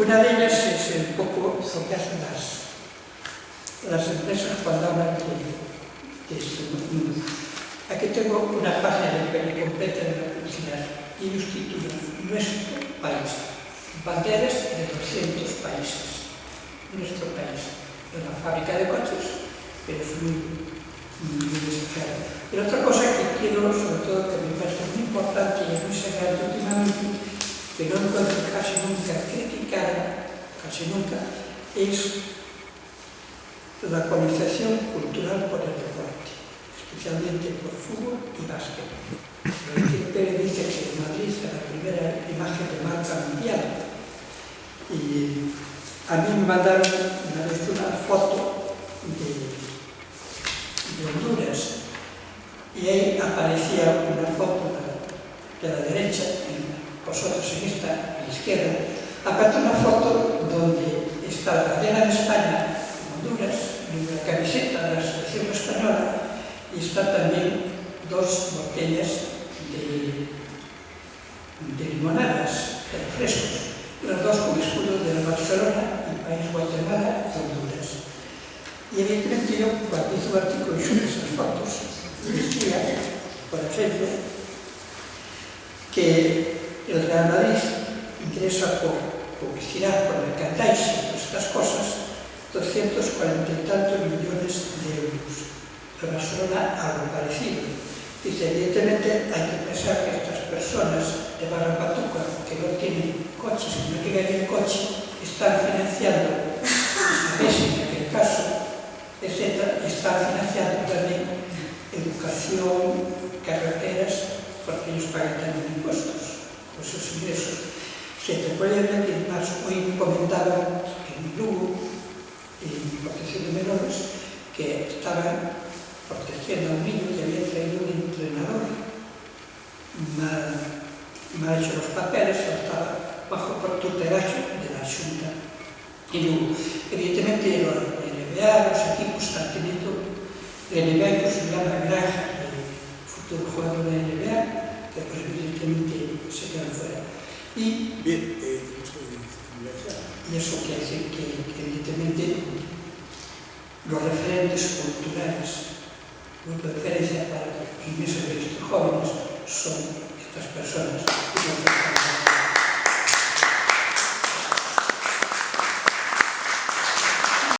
Una de ellas es un poco lo que hacen las empresas cuando hablan de este mundo. Aquí tengo una página de completa de la publicidad y ellos titulan Nuestro país. Banderas de 200 países. Nuestro país. Es una fábrica de coches, pero es muy desarrollado. Pero otra cosa que quiero, sobre todo, que me parece muy importante y muy sagrada últimamente, que no encuentro casi nunca criticada, casi nunca, es la colonización cultural por el deporte, especialmente por fútbol y básquet. Pérez dice que Madrid es la primera imagen de marca mundial. Y a mí me mandaron una vez una foto de Honduras y ahí aparecía una foto de la derecha, vosotros en esta, a la izquierda, aparece una foto donde está la bandera de España en Honduras, en la camiseta de la selección española, y está también dos botellas de limonadas, de refrescos, los dos con escudos de Barcelona, el país Guatemala y Honduras. Y evidentemente yo, cuando hice un artículo sobre esas fotos, decía, por ejemplo, que el Real Madrid interesa por publicidad, por merchandising, por estas cosas, 240 y tantos millones de euros. En Barcelona algo parecido. Dice, evidentemente hay que pensar que estas personas de Barra Patuca, que no tienen coches, que no tienen coche, están financiando a Messi, en aquel caso, etc., están financiando también educación, carreteras, porque ellos pagan también impuestos por sus ingresos. Se puede ver que más hoy comentaban en Lugo, en protección de menores, que estaban protegiendo a un niño que había traído un entrenador mal hecho los papeles, estaba bajo tutelaje de la Xunta. Y Lugo, evidentemente, la NBA, los equipos están teniendo, la NBA se llama granja de futuro jugador de la NBA, que pues evidentemente se quedan fuera. Y eso quiere decir que evidentemente los referentes culturales, los de referencia para inmensos de estos jóvenes son estas personas.